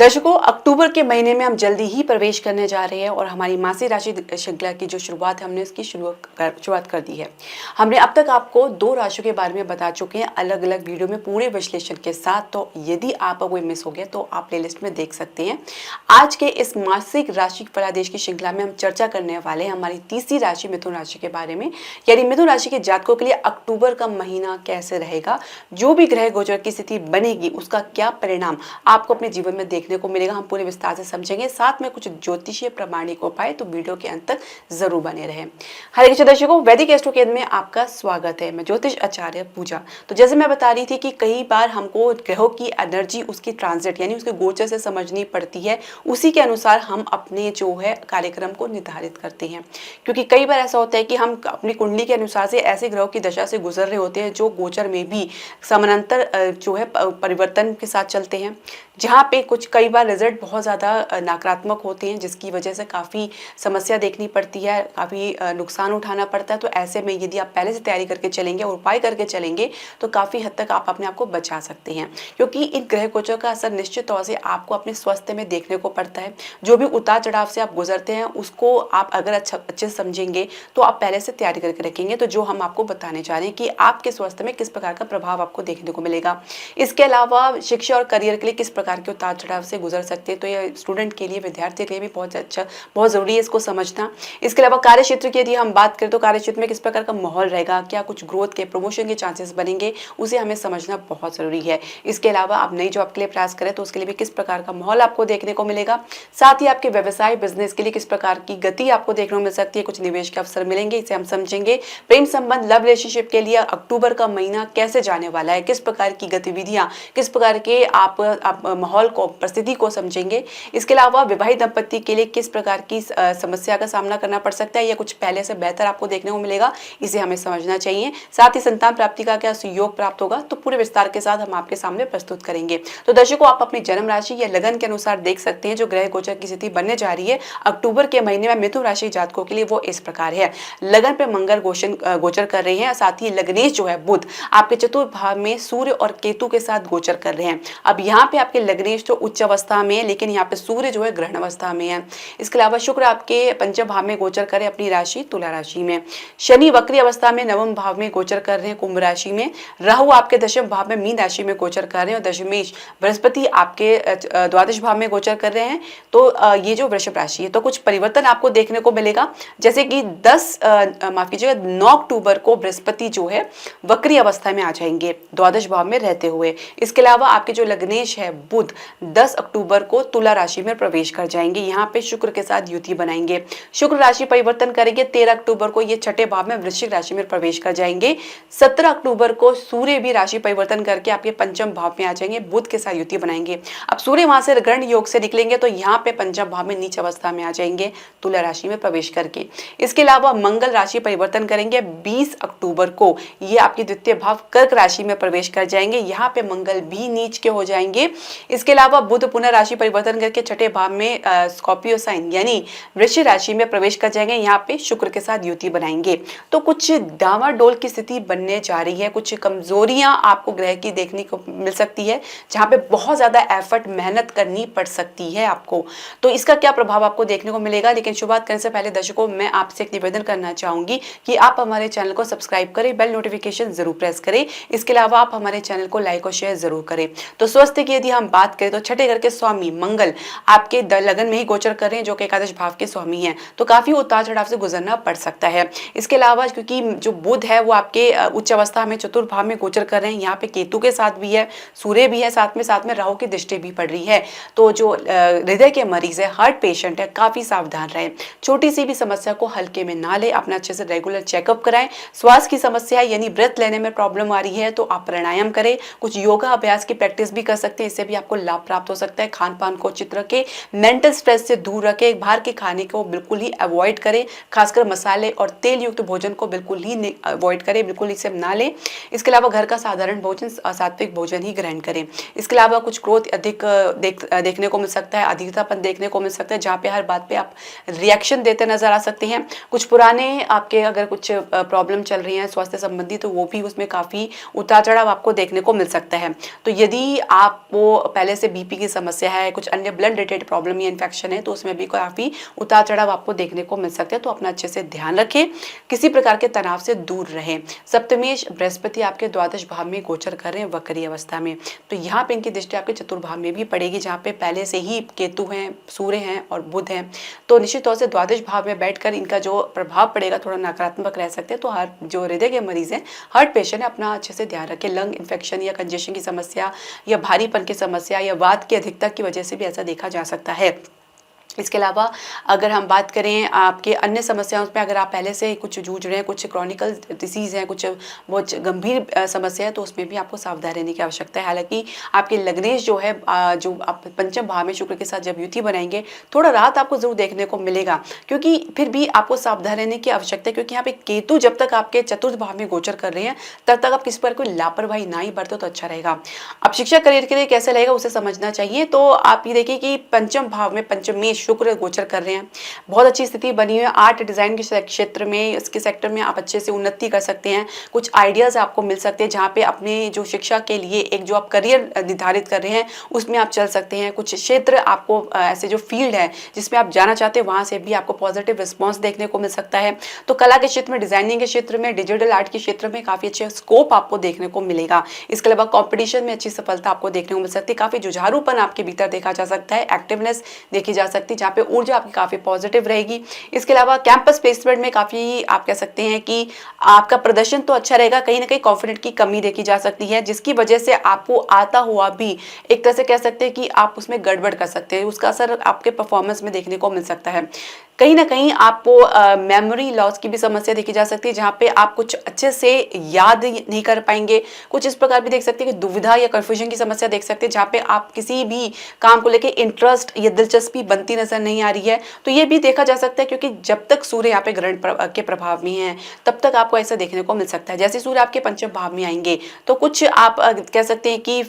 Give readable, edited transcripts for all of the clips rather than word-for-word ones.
दर्शकों, अक्टूबर के महीने में हम जल्दी ही प्रवेश करने जा रहे हैं और हमारी मासिक राशि श्रृंखला की जो शुरुआत है हमने इसकी शुरुआत कर दी है। हमने अब तक आपको 2 राशियों के बारे में बता चुके हैं अलग अलग वीडियो में पूरे विश्लेषण के साथ। तो यदि आपका कोई मिस हो गया तो आप प्लेलिस्ट में देख सकते हैं। आज के इस मासिक राशि फलादेश की श्रृंखला में हम चर्चा करने वाले हैं हमारी तीसरी राशि मिथुन राशि के बारे में। यानी मिथुन राशि के जातकों के लिए अक्टूबर का महीना कैसे रहेगा, जो भी ग्रह गोचर की स्थिति बनेगी उसका क्या परिणाम आपको अपने जीवन में देखने को मिलेगा, हम पूरे विस्तार से समझेंगे। साथ में कुछ ज्योतिषीय प्रमाणिक उपाय, तो वीडियो के अंत तक जरूर बने रहें। हरे कृष्ण दर्शकों, वैदिक एस्ट्रो केंद्र में आपका स्वागत है। मैं ज्योतिष आचार्य पूजा। तो जैसे मैं बता रही थी कि कई बार हमको ग्रहों की एनर्जी उसकी ट्रांजिट यानी उसके गोचर से समझनी पड़ती है, उसी के अनुसार हम अपने जो है कार्यक्रम को निर्धारित करते हैं। क्योंकि कई बार ऐसा होता है कि हम अपनी कुंडली के अनुसार से ऐसे ग्रहों की दशा से गुजर रहे होते हैं जो गोचर में भी समानांतर जो है परिवर्तन के साथ चलते हैं, जहाँ पे कुछ कई बार रिजल्ट बहुत ज़्यादा नकारात्मक होते हैं, जिसकी वजह से काफ़ी समस्या देखनी पड़ती है, काफ़ी नुकसान उठाना पड़ता है। तो ऐसे में यदि आप पहले से तैयारी करके चलेंगे और उपाय करके चलेंगे तो काफ़ी हद तक आप अपने आप को बचा सकते हैं। क्योंकि इन ग्रह गोचरों का असर निश्चित तौर से आपको अपने स्वास्थ्य में देखने को पड़ता है। जो भी उतार चढ़ाव से आप गुजरते हैं उसको आप अगर अच्छे से समझेंगे तो आप पहले से तैयारी करके रखेंगे। तो जो हम आपको बताने चाह रहे हैं कि आपके स्वास्थ्य में किस प्रकार का प्रभाव आपको देखने को मिलेगा। इसके अलावा शिक्षा और करियर के लिए किस प्रकार के उतार चढ़ाव से गुजर सकते हैं, तो ये स्टूडेंट के लिए, विद्यार्थी के लिए भी बहुत जरूरी है इसको समझना। इसके अलावा कार्य क्षेत्र की यदि हम बात करें तो कार्य क्षेत्र में किस प्रकार का माहौल रहेगा, क्या कुछ ग्रोथ के प्रमोशन के चांसेस बनेंगे, उसे हमें समझना बहुत जरूरी है। इसके अलावा आप नई जॉब के लिए प्रयास करें तो उसके लिए भी किस प्रकार का माहौल आपको देखने को मिलेगा। साथ ही आपके व्यवसाय बिजनेस के लिए किस प्रकार की गति आपको देखने को मिल सकती है, कुछ निवेश के अवसर मिलेंगे, इसे हम समझेंगे। प्रेम संबंध, लव रिलेशनशिप के लिए अक्टूबर का महीना कैसे जाने वाला है, किस प्रकार की गतिविधियां, किस प्रकार के आप माहौल को, परिस्थिति को समझेंगे। इसके अलावा विवाहित दंपत्ति के लिए किस प्रकार की समस्या का सामना करना पड़ सकता है या कुछ पहले से बेहतर आपको देखने को मिलेगा, इसे हमें समझना चाहिए। साथ ही संतान प्राप्ति का क्या सुयोग प्राप्त होगा, तो पूरे विस्तार के साथ हम आपके सामने प्रस्तुत करेंगे। तो दर्शकों, आप अपनी जन्म राशि या लगन के अनुसार देख सकते हैं जो ग्रह गोचर की स्थिति बनने जा रही है अक्टूबर के महीने में मिथुन राशि जातकों के लिए, वो इस प्रकार है। लगन पे मंगल गोचर कर रहे हैं, साथ ही लग्नेश जो है बुध आपके चतुर्थ भाव में सूर्य और केतु के साथ गोचर कर रहे हैं। अब यहाँ पे आपके लग्नेश तो उच्च अवस्था में है, लेकिन यहाँ पे सूर्य जो है ग्रहण अवस्था में है। इसके अलावा शुक्र आपके पंचम भाव में गोचर करे अपनी राशि तुला राशि में। शनि वक्री अवस्था में नवम भाव में गोचर कर रहे हैं कुंभ राशि में। राहु आपके दशम भाव में मीन राशि में गोचर कर रहे हैं और दशमेश बृहस्पति आपके द्वादश भाव में गोचर कर रहे हैं। तो ये जो वृषभ राशि है, तो कुछ परिवर्तन आपको देखने को मिलेगा। जैसे कि 9 अक्टूबर को बृहस्पति जो है वक्री अवस्था में आ जाएंगे द्वादश भाव में रहते हुए। इसके अलावा आपके जो लग्नेश है बुध 10 अक्टूबर को तुला राशि में प्रवेश कर जाएंगे, यहाँ पे शुक्र के साथ युति बनाएंगे। शुक्र राशि परिवर्तन करेंगे 13 अक्टूबर को ये छठे भाव में वृश्चिक राशि में प्रवेश कर जाएंगे। 17 अक्टूबर को सूर्य भी राशि परिवर्तन करके आपके पंचम भाव में आ जाएंगे, बुध के साथ युति बनाएंगे। अब सूर्य वहां से ग्रहण योग से निकलेंगे तो यहाँ पे पंचम भाव में नीच अवस्था में आ जाएंगे तुला राशि में प्रवेश करके। इसके अलावा मंगल राशि परिवर्तन करेंगे 20 अक्टूबर को, ये आपके द्वितीय भाव कर्क राशि में प्रवेश कर जाएंगे, यहाँ पे मंगल भी नीच के हो जाएंगे। इसके अलावा बुध पुनः राशि परिवर्तन करके छठे भाव में स्कॉर्पियो साइन यानी वृश्चिक राशि में प्रवेश कर जाएंगे, यहाँ पे शुक्र के साथ युति बनाएंगे। तो कुछ डामाडोल की स्थिति बनने जा रही है, कुछ कमजोरियां आपको ग्रह की देखने को मिल सकती है, जहाँ पे बहुत ज्यादा एफर्ट, मेहनत करनी पड़ सकती है आपको। तो इसका क्या प्रभाव आपको देखने को मिलेगा। लेकिन शुरुआत करने से पहले दर्शकों, मैं आपसे एक निवेदन करना चाहूंगी कि आप हमारे चैनल को सब्सक्राइब करें, बेल नोटिफिकेशन जरूर प्रेस करें। इसके अलावा आप हमारे चैनल को लाइक और शेयर जरूर करें। तो स्वास्थ्य की यदि हम बात करें तो छठे घर के स्वामी मंगल आपके लगन में ही गोचर कर रहे हैं, जो कि एकादश भाव के स्वामी हैं, तो काफी उतार चढ़ाव से गुजरना पड़ सकता है। इसके अलावा क्योंकि जो बुध है वो आपके उच्च अवस्था में चतुर्थ भाव में गोचर कर रहे हैं, यहाँ पे केतु के साथ भी है, सूर्य भी है, साथ में राहु की दृष्टि भी पड़ रही है। तो जो हृदय के मरीज है, हार्ट पेशेंट है, काफी सावधान रहे, छोटी सी भी समस्या को हल्के में ना ले, अपना अच्छे से रेगुलर चेकअप कराएं। श्वास की समस्या है यानी ब्रेथ लेने में प्रॉब्लम आ रही है तो आप प्राणायाम करें, कुछ योगा अभ्यास की प्रैक्टिस भी कर सकते हैं, इससे भी आपको लाभ प्राप्त हो सकता है। खान पान को उचित रखें, मेंटल स्ट्रेस से दूर रखें, बाहर के खाने को बिल्कुल ही अवॉइड करें, खासकर मसाले और तेल युक्त भोजन को बिल्कुल ही अवॉइड करें, बिल्कुल इसे ना लें। इसके अलावा घर का साधारण भोजन, सात्विक भोजन ही ग्रहण करें। इसके अलावा कुछ क्रोध अधिक देखने को मिल सकता है, अधिकतापन देखने को मिल सकता है, जहाँ पे हर बात पे आप रिएक्शन देते नजर आ सकते हैं। कुछ पुराने आपके अगर कुछ प्रॉब्लम चल रही है स्वास्थ्य संबंधी, तो वो भी उसमें काफी उतार चढ़ाव आपको देखने को मिल सकता है। तो यदि आप वो पहले से बीपी की समस्या है, कुछ अन्य ब्लड रिलेटेड प्रॉब्लम या इन्फेक्शन है, तो उसमें भी काफ़ी उतार चढ़ाव आपको देखने को मिल सकते हैं। तो अपना अच्छे से ध्यान रखें, किसी प्रकार के तनाव से दूर रहें। सप्तमेश बृहस्पति आपके द्वादश भाव में गोचर कर रहे हैं वक्री अवस्था में, तो यहाँ पे इनकी दृष्टि आपके चतुर्भाव में भी पड़ेगी, जहाँ पे पहले से ही केतु हैं, सूर्य हैं और बुध हैं। तो निश्चित तौर से द्वादश भाव में बैठकर इनका जो प्रभाव पड़ेगा थोड़ा नकारात्मक रह सकते हैं। तो हर जो हृदय के मरीज हैं, हार्ट पेशेंट है, अपना अच्छे से ध्यान रखें। लंग इन्फेक्शन या कंजेशन की समस्या या भारीपन की समस्या या वात की अधिकता की वजह से भी ऐसा देखा जा सकता है। इसके अलावा अगर हम बात करें आपके अन्य समस्याओं में, अगर आप पहले से कुछ जूझ रहे हैं, कुछ क्रॉनिकल डिसीज़ है, कुछ बहुत गंभीर समस्या है, तो उसमें भी आपको सावधान रहने की आवश्यकता है। हालांकि आपके लग्नेश जो है, जो आप पंचम भाव में शुक्र के साथ जब युति बनाएंगे, थोड़ा राहत आपको जरूर देखने को मिलेगा, क्योंकि फिर भी आपको सावधान रहने की आवश्यकता है, क्योंकि यहाँ पे केतु जब तक आपके चतुर्थ भाव में गोचर कर रहे हैं, तब तक आप किसी पर कोई लापरवाही ना ही बरतो तो अच्छा रहेगा। अब शिक्षा करियर के लिए कैसे रहेगा उसे समझना चाहिए। तो आप ये देखिए कि पंचम भाव में पंचम में शुक्र गोचर कर रहे हैं, बहुत अच्छी स्थिति बनी हुई है। आर्ट डिजाइन के क्षेत्र में, इसके सेक्टर में आप अच्छे से उन्नति कर सकते हैं। कुछ आइडियाज आपको मिल सकते हैं, जहाँ पे अपने जो शिक्षा के लिए एक जो आप करियर निर्धारित कर रहे हैं उसमें आप चल सकते हैं। कुछ क्षेत्र आपको ऐसे जो फील्ड है जिसमें आप जाना चाहते हैं, वहां से भी आपको पॉजिटिव रिस्पॉन्स देखने को मिल सकता है। तो कला के क्षेत्र में, डिजाइनिंग के क्षेत्र में, डिजिटल आर्ट के क्षेत्र में काफी अच्छे स्कोप आपको देखने को मिलेगा। इसके अलावा कॉम्पिटिशन में अच्छी सफलता आपको देखने को मिल सकती है। काफी जुझारूपन आपके भीतर देखा जा सकता है, एक्टिवनेस देखी जा सकती है, जहाँ पे ऊर्जा आपकी काफी पॉजिटिव रहेगी। इसके अलावा कैंपस प्लेसमेंट में काफी आप कह सकते हैं कि आपका प्रदर्शन तो अच्छा रहेगा, कहीं ना कहीं कॉन्फिडेंट की कमी देखी जा सकती है, जिसकी वजह से आपको आता हुआ भी एक तरह से कह सकते हैं कि आप उसमें गड़बड़ कर सकते हैं, उसका असर आपके परफॉर्मेंस में देखने को मिल सकता है। कहीं ना कहीं आपको मेमोरी लॉस की भी समस्या देखी जा सकती है, जहाँ पे आप कुछ अच्छे से याद नहीं कर पाएंगे। कुछ इस प्रकार भी देख सकते हैं कि दुविधा या कंफ्यूजन की समस्या देख सकते हैं, जहाँ पे आप किसी भी काम को लेके इंटरेस्ट या दिलचस्पी बनती नजर नहीं आ रही है। तो ये भी देखा जा सकता है, क्योंकि जब तक सूर्य यहाँ पे ग्रहण के प्रभाव में है, तब तक आपको ऐसा देखने को मिल सकता है। जैसे सूर्य आपके पंचम भाव में आएंगे, तो कुछ आप कह सकते हैं कि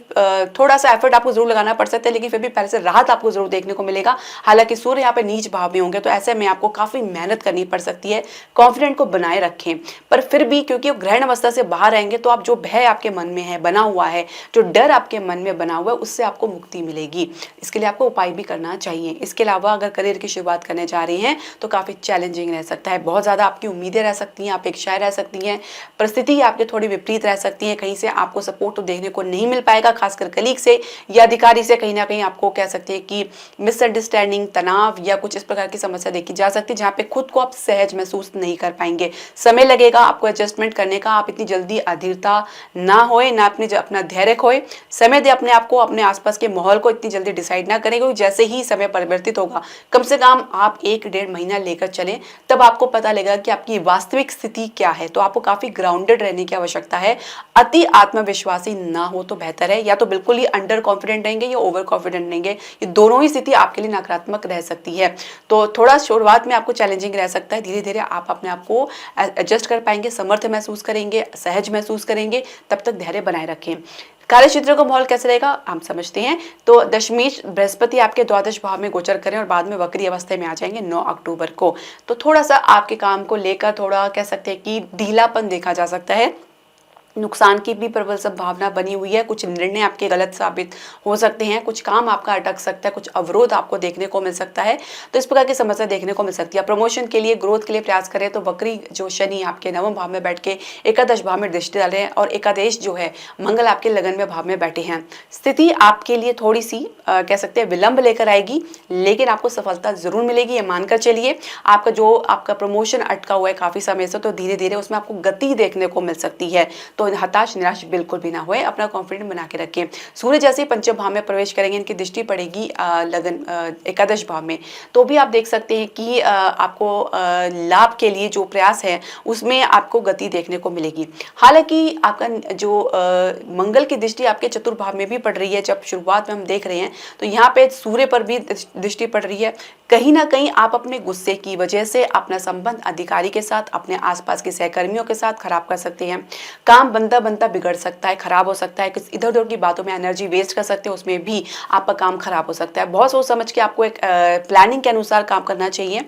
थोड़ा सा एफर्ट आपको जरूर लगाना पड़ सकता है, लेकिन फिर भी पहले से राहत आपको जरूर देखने को मिलेगा। हालांकि सूर्य यहाँ पे नीच भाव में होंगे, तो ऐसे में आपको काफी मेहनत करनी पड़ सकती है। कॉन्फिडेंट को बनाए रखें, पर फिर भी क्योंकि वो ग्रहण अवस्था से बाहर आएंगे, तो आप जो भय आपके मन में है बना हुआ है, जो डर आपके मन में बना हुआ है, उससे आपको मुक्ति मिलेगी। इसके लिए आपको उपाय भी करना चाहिए। इसके अलावा अगर करियर की शुरुआत करने जा रही हैं, तो काफी चैलेंजिंग रह सकता है। बहुत ज्यादा आपकी उम्मीदें रह सकती हैं, अपेक्षाएं रह सकती हैं, परिस्थिति आपके थोड़ी विपरीत रह सकती है। कहीं से आपको सपोर्ट तो देखने को नहीं मिल पाएगा, खासकर कलीग से या अधिकारी से। कहीं ना कहीं आपको कह सकते हैं कि मिसअंडरस्टैंडिंग, तनाव या कुछ इस प्रकार की समस्या देखी जा सकती है, जहाँ पे खुद को आप सहज महसूस नहीं कर पाएंगे। समय लगेगा आपको एडजस्टमेंट करने का। आप इतनी जल्दी अधीरता ना होए, ना अपना धैर्य खोए। समय दे अपने आप को, अपने आसपास के माहौल को इतनी जल्दी डिसाइड ना करें, क्योंकि जैसे ही समय परिवर्तित होगा, कम से कम आप 1-1.5 महीना लेकर चलें, तब आपको पता लगेगा कि आपकी वास्तविक स्थिति क्या है। तो आपको काफी ग्राउंडेड रहने की आवश्यकता है। अति आत्मविश्वासी ना हो तो बेहतर है, या तो बिल्कुल ही अंडर कॉन्फिडेंट रहेंगे या ओवर कॉन्फिडेंट रहेंगे। ये दोनों ही स्थिति आपके लिए नकारात्मक रह सकती है। तो थोड़ा शुरुआत में आपको चैलेंजिंग रह सकता है, धीरे धीरे आप अपने आप को एडजस्ट कर पाएंगे, समर्थ महसूस करेंगे, सहज महसूस करेंगे। तब तक धैर्य बनाए रखें। कार्य क्षेत्र का माहौल कैसे रहेगा हम समझते हैं। तो दशमेश बृहस्पति आपके द्वादश भाव में गोचर करें और बाद में वक्री अवस्था में आ जाएंगे 9 अक्टूबर को। तो थोड़ा सा आपके काम को लेकर थोड़ा कह सकते हैं कि ढीलापन देखा जा सकता है। नुकसान की भी प्रबल संभावना बनी हुई है। कुछ निर्णय आपके गलत साबित हो सकते हैं, कुछ काम आपका अटक सकता है, कुछ अवरोध आपको देखने को मिल सकता है। तो इस प्रकार की समस्या देखने को मिल सकती है। प्रमोशन के लिए, ग्रोथ के लिए प्रयास करें तो वक्री जो शनि आपके 9वें भाव में बैठ के एकादश भाव में दृष्टि डाल रहे हैं, और एकादश जो है मंगल आपके लगन में भाव में बैठे हैं। स्थिति आपके लिए थोड़ी सी कह सकते हैं विलंब लेकर आएगी, लेकिन आपको सफलता जरूर मिलेगी, ये मानकर चलिए। आपका प्रमोशन अटका हुआ है काफी समय से, तो धीरे धीरे उसमें आपको गति देखने को मिल सकती है। तो हताश निराश बिल्कुल भी ना होए, अपना कॉन्फिडेंस बना के रखें। सूर्य जैसे ही पंचम भाव में प्रवेश करेंगे, इनकी दृष्टि पड़ेगी लगन एकादश भाव में, तो भी आप देख सकते हैं कि आपको लाभ के लिए जो प्रयास है उसमें आपको गति देखने को मिलेगी। हालांकि आपका जो मंगल की दृष्टि आपके चतुर्भाव में भी पड़ रही है, जब शुरुआत में हम देख रहे हैं, तो यहाँ पे सूर्य पर भी दृष्टि पड़ रही है। कहीं ना कहीं आप अपने गुस्से की वजह से अपना संबंध अधिकारी के साथ, अपने आसपास के सहकर्मियों के साथ खराब कर सकते हैं। काम बनता बनता बिगड़ सकता है, खराब हो सकता है। किसी इधर उधर की बातों में एनर्जी वेस्ट कर सकते हैं, उसमें भी आपका काम खराब हो सकता है। बहुत सोच समझ के आपको एक प्लानिंग के अनुसार काम करना चाहिए।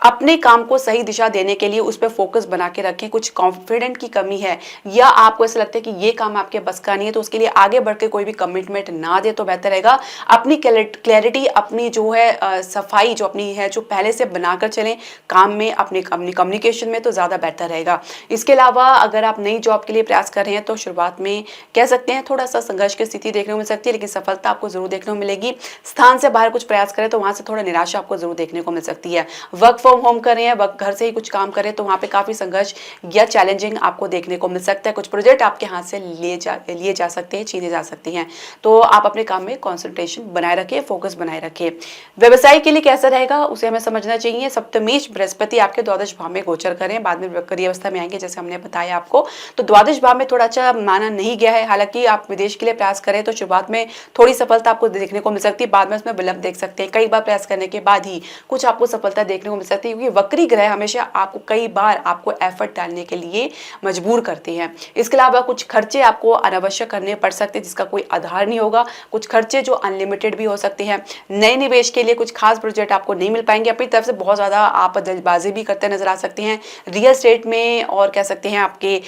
अपने काम को सही दिशा देने के लिए उस पर फोकस बना के रखें। कुछ कॉन्फिडेंट की कमी है या आपको ऐसा लगता है कि ये काम आपके बस का नहीं है, तो उसके लिए आगे बढ़ के कोई भी कमिटमेंट ना दे तो बेहतर रहेगा। अपनी क्लैरिटी, अपनी जो है सफाई जो अपनी है, जो पहले से बनाकर चलें काम में, अपनी अपनी कम्युनिकेशन में, तो ज़्यादा बेहतर रहेगा। इसके अलावा अगर आप नई जॉब के लिए प्रयास कर रहे हैं तो शुरुआत में कह सकते हैं थोड़ा सा संघर्ष की स्थिति देखने को मिल सकती है, लेकिन सफलता आपको जरूर देखने को मिलेगी। स्थान से बाहर कुछ प्रयास करें तो वहां से थोड़ा निराशा आपको जरूर देखने को मिल सकती है। वर्क फ्रॉम होम कर रहे हैं, घर से ही कुछ काम करें तो वहां पे काफी संघर्ष या चैलेंजिंग आपको देखने को मिल सकता है। कुछ प्रोजेक्ट आपके हाथ से लिए जा सकते हैं, छीने जा सकते हैं, तो आप अपने काम में कॉन्सेंट्रेशन बनाए रखें, फोकस बनाए रखें। व्यवसाय के लिए कैसा रहेगा उसे हमें समझना चाहिए। सप्तमेश बृहस्पति आपके द्वादश भाव में गोचर करें, बाद में वक्री अवस्था में आएंगे जैसे हमने बताया आपको। तो द्वादश भाव में थोड़ा अच्छा माना नहीं गया है। हालांकि आप विदेश के लिए प्रयास करें तो शुरुआत में थोड़ी सफलता आपको देखने को मिल सकती है, बाद में उसमें विलंब देख सकते हैं। कई बार प्रयास करने के बाद ही कुछ आपको सफलता देखने को मिल सकती है, क्योंकि वक्री ग्रह हमेशा आपको कई बार आपको एफर्ट डालने के लिए मजबूर करते हैं। इसके अलावा कुछ खर्चे आपको अनावश्यक करने पड़ सकते हैं जिसका कोई आधार नहीं होगा। कुछ खर्चे जो अनलिमिटेड भी हो सकते हैं। नए निवेश के लिए कुछ खास प्रोजेक्ट आपको नहीं मिल पाएंगे। अपनी तरफ से बहुत ज्यादा आप जल्दबाजी भी करते नजर आ सकते हैं रियल एस्टेट में, और कह सकते हैं आपके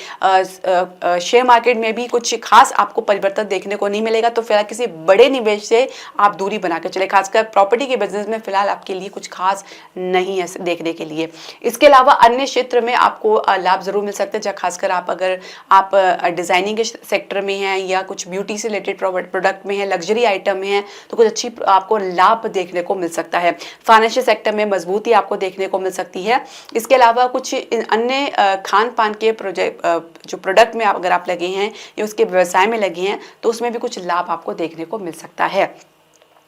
शेयर मार्केट में भी कुछ खास आपको परिवर्तन देखने को नहीं मिलेगा। तो फिलहाल किसी बड़े निवेश से आप दूरी बनाकर चले, खासकर प्रॉपर्टी के बिजनेस में फिलहाल आपके लिए कुछ खास नहीं है देखने के लिए। इसके अलावा अन्य क्षेत्र में आपको लाभ जरूर मिल सकते हैं, खासकर अगर आप डिजाइनिंग के सेक्टर में हैं या कुछ ब्यूटी से रिलेटेड प्रोडक्ट में है, लग्जरी आइटम में है, तो कुछ अच्छी आपको लाभ देखने को मिल सकता है। फाइनेंशियल सेक्टर में मजबूती आपको देखने को मिल सकती है। इसके अलावा कुछ अन्य खान पान के जो प्रोडक्ट में अगर आप लगे हैं या उसके व्यवसाय में लगे हैं तो उसमें भी कुछ लाभ आपको देखने को मिल सकता है।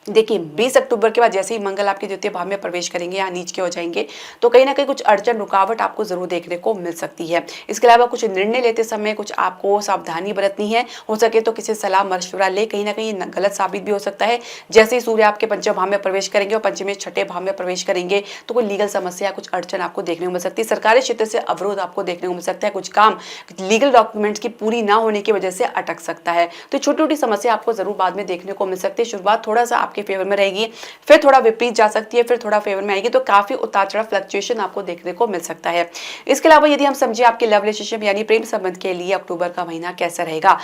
देखिए 20 अक्टूबर के बाद जैसे ही मंगल आपके द्वितीय भाव में प्रवेश करेंगे या नीच के हो जाएंगे तो कहीं ना कहीं कुछ अड़चन रुकावट आपको जरूर देखने को मिल सकती है। इसके अलावा कुछ निर्णय लेते समय कुछ आपको सावधानी बरतनी है। हो सके तो किसी सलाह मशवरा ले, कहीं ना कहीं गलत साबित भी हो सकता है। जैसे ही सूर्य आपके पंचम भाव में प्रवेश करेंगे और पंचमी छठे भाव में प्रवेश करेंगे तो कोई लीगल समस्या, कुछ अड़चन आपको देखने को मिल सकती है। सरकारी क्षेत्र से अवरोध आपको देखने को मिल सकता है। कुछ काम लीगल डॉक्यूमेंट्स की पूरी ना होने की वजह से अटक सकता है। तो छोटी छोटी समस्या आपको जरूर बाद में देखने को मिल सकती है। शुरुआत थोड़ा सा आपके फेवर में रहेगी, फिर थोड़ा विपरीत जा सकती है, फिर थोड़ा फेवर में आएगी, तो काफी उतार चढ़ाव फ्लक्चुएशन आपको देखने को मिल सकता है। इसके अलावा यदि हम समझे आपके लव रिलेशनशिप यानी प्रेम संबंध के लिए अक्टूबर का महीना कैसा रहेगा,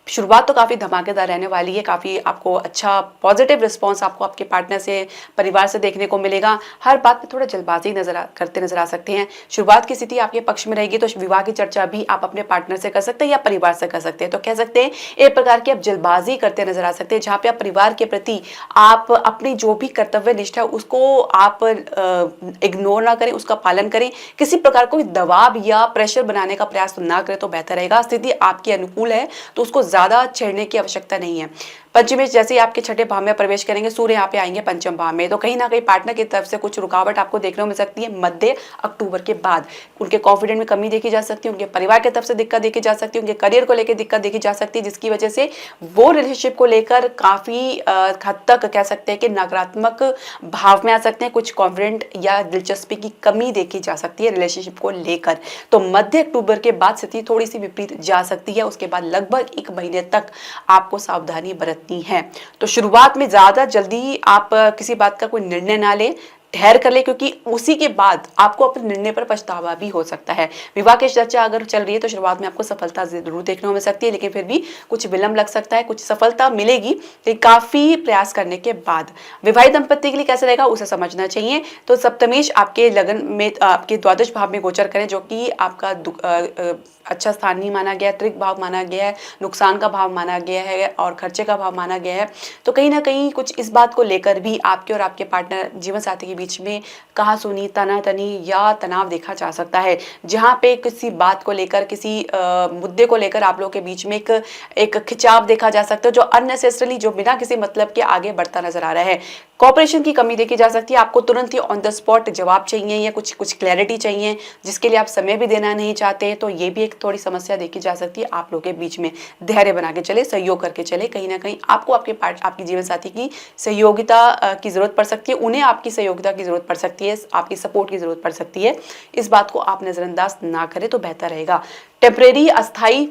शुरुआत तो काफ़ी धमाकेदार रहने वाली है। काफ़ी आपको अच्छा पॉजिटिव रिस्पांस आपको आपके पार्टनर से, परिवार से देखने को मिलेगा। हर बात में थोड़ा जल्दबाजी करते नजर आ सकते हैं। शुरुआत की स्थिति आपके पक्ष में रहेगी तो विवाह की चर्चा भी आप अपने पार्टनर से कर सकते हैं या परिवार से कर सकते हैं। तो कह सकते हैं एक प्रकार की आप जल्दबाजी करते नजर आ सकते हैं, जहाँ पे आप परिवार के प्रति आप अपनी जो भी कर्तव्य निष्ठा उसको आप इग्नोर ना करें, उसका पालन करें। किसी प्रकार कोई दबाव या प्रेशर बनाने का प्रयास ना करें तो बेहतर रहेगा। स्थिति आपकी अनुकूल है तो उसको ज्यादा छेड़ने की आवश्यकता नहीं है। पंचमी जैसे ही आपके छठे भाव में प्रवेश करेंगे, सूर्य यहाँ पे आएंगे पंचम भाव में, तो कहीं ना कहीं पार्टनर की तरफ से कुछ रुकावट आपको देखने को मिल सकती है। मध्य अक्टूबर के बाद उनके कॉन्फिडेंस में कमी देखी जा सकती है, उनके परिवार की तरफ से दिक्कत देखी जा सकती है, उनके करियर को लेकर दिक्कत देखी जा सकती है, जिसकी वजह से वो रिलेशनशिप को लेकर काफी हद तक कह सकते हैं कि नकारात्मक भाव में आ सकते हैं। कुछ कॉन्फिडेंट या दिलचस्पी की कमी देखी जा सकती है रिलेशनशिप को लेकर। तो मध्य अक्टूबर के बाद स्थिति थोड़ी सी विपरीत जा सकती है। उसके बाद लगभग 1 महीने तक आपको सावधानी बरतनी है। तो शुरुआत में ज्यादा जल्दी आप किसी बात का कोई निर्णय ना लें, ठहर कर ले, क्योंकि उसी के बाद आपको अपने निर्णय पर पछतावा भी हो सकता है। विवाह की चर्चा अगर चल रही है तो शुरुआत में आपको सफलता जरूर देखने को मिल सकती है, लेकिन फिर भी कुछ विलंब लग सकता है। कुछ सफलता मिलेगी लेकिन काफी प्रयास करने के बाद। विवाहित दंपत्ति के लिए कैसे रहेगा उसे समझना चाहिए। तो सप्तमेश आपके लगन में आपके द्वादश भाव में गोचर करें, जो कि आपका अच्छा स्थान नहीं माना गया, त्रिक भाव माना गया है, नुकसान का भाव माना गया है और खर्चे का भाव माना गया है। तो कहीं ना कहीं कुछ इस बात को लेकर भी आपके और आपके पार्टनर जीवन साथी के बीच में कहासुनी, तनातनी या तनाव देखा जा सकता है, जहां पे किसी बात को लेकर, किसी मुद्दे को लेकर आप लोगों के बीच में एक खिंचाव देखा जा सकता है, जो अननेसेसरली, जो बिना किसी मतलब के आगे बढ़ता नजर आ रहा है। कॉपरेशन की कमी देखी जा सकती है। आपको तुरंत ही ऑन द स्पॉट जवाब चाहिए या कुछ क्लैरिटी चाहिए, जिसके लिए आप समय भी देना नहीं चाहते, तो ये भी एक थोड़ी समस्या देखी जा सकती है। आप लोगों के बीच में धैर्य बना के चले, सहयोग करके चले। कहीं ना कहीं आपको आपकी जीवन साथी की सहयोगिता की जरूरत पड़ सकती है, उन्हें आपकी सहयोगिता की जरूरत पड़ सकती है, आपकी सपोर्ट की जरूरत पड़ सकती है। इस बात को आप नजरअंदाज ना करें तो बेहतर रहेगा। टेम्परेरी, अस्थायी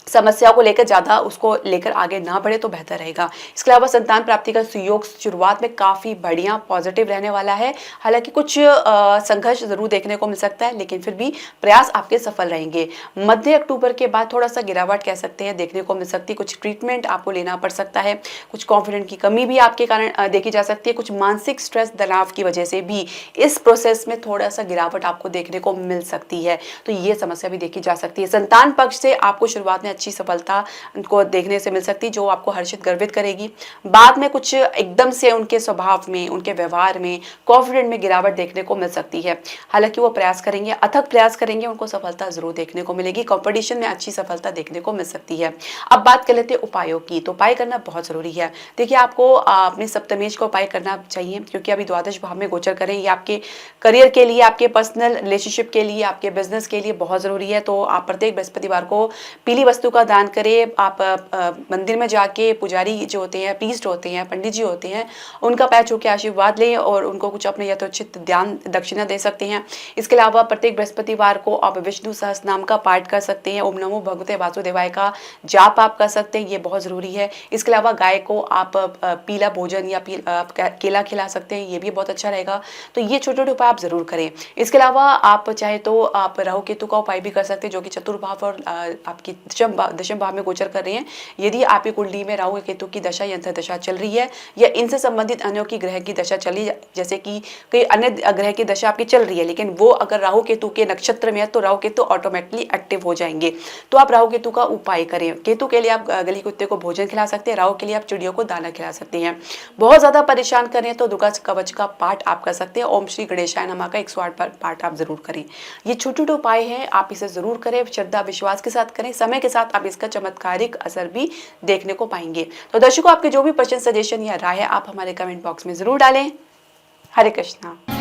समस्याओं को लेकर ज़्यादा उसको लेकर आगे ना बढ़े तो बेहतर रहेगा। इसके अलावा संतान प्राप्ति का सुयोग शुरुआत में काफ़ी बढ़िया पॉजिटिव रहने वाला है। हालांकि कुछ संघर्ष ज़रूर देखने को मिल सकता है, लेकिन फिर भी प्रयास आपके सफल रहेंगे। मध्य अक्टूबर के बाद थोड़ा सा गिरावट कह सकते हैं देखने को मिल सकती है। कुछ ट्रीटमेंट आपको लेना पड़ सकता है, कुछ कॉन्फिडेंट की कमी भी आपके कारण देखी जा सकती है। कुछ मानसिक स्ट्रेस तनाव की वजह से भी इस प्रोसेस में थोड़ा सा गिरावट आपको देखने को मिल सकती है, तो ये समस्या भी देखी जा सकती है। संतान पक्ष से आपको शुरुआत में अच्छी सफलता उनको देखने से मिल सकती है, जो आपको हर्षित गर्वित करेगी। बाद में कुछ एकदम से उनके स्वभाव में, उनके व्यवहार में, कॉन्फिडेंट में गिरावट देखने को मिल सकती है। हालांकि वो प्रयास करेंगे, अथक प्रयास करेंगे, उनको सफलता जरूर देखने को मिलेगी। कंपटीशन में अच्छी सफलता देखने को मिल सकती है। अब बात कर लेते हैं उपायों की। तो उपाय करना बहुत जरूरी है। देखिए, आपको अपने सप्तमेश का उपाय करना चाहिए, क्योंकि अभी द्वादश भाव में गोचर करें। ये आपके करियर के लिए, आपके पर्सनल रिलेशनशिप के लिए, आपके बिजनेस के लिए बहुत जरूरी है। तो आप प्रत्येक बृहस्पतिवार को पीली वस्तु का दान करें। आप मंदिर में जाके पुजारी जो होते हैं, प्रीस्ट होते हैं, पंडित जी होते हैं, उनका पैर छू के आशीर्वाद लें और उनको कुछ अपने यथोचित दान दक्षिणा दे सकते हैं। इसके अलावा प्रत्येक बृहस्पतिवार को आप विष्णु सहस्त्रनाम का पाठ कर सकते हैं। ओम नमो भगवते वासुदेवाय का जाप आप कर सकते हैं, ये बहुत ज़रूरी है। इसके अलावा गाय को आप पीला भोजन या केला खिला सकते हैं, ये भी बहुत अच्छा रहेगा। तो ये छोटे छोटे उपाय आप ज़रूर करें। इसके अलावा आप चाहे तो आप राहु केतु का उपाय भी कर सकते हैं, जो कि चतुर्भाव और आपकी दशम भाव में गोचर कर रहे हैं। यदि आपकी कुंडली में राहु केतु की दशा या दशा चल रही है, या इनसे संबंधित अन्यों की ग्रह की दशा चली, जैसे कि कई अन्य ग्रह की दशा आपकी चल रही है, लेकिन वो अगर राहु केतु के नक्षत्र में है तो राहु केतु ऑटोमेटिकली एक्टिव हो जाएंगे। तो आप राहु केतु का उपाय करें। केतु के लिए आप गली कुत्ते को भोजन खिला सकते हैं, राहु के लिए आप चिड़ियों को दाना खिला सकते हैं। बहुत ज्यादा परेशान करें तो दुर्गा कवच का पाठ आप कर सकते हैं। ओम श्री गणेशाय नमः का 108 बार पाठ आप जरूर करें। ये छोटे छोटे उपाय हैं, आप इसे जरूर करें, श्रद्धा विश्वास के साथ करें। समय के साथ आप इसका चमत्कारिक असर भी देखने को पाएंगे। तो दर्शकों, आपके जो भी प्रश्न, सजेशन या राय है, आप हमारे कमेंट बॉक्स में जरूर डालें। हरे कृष्णा।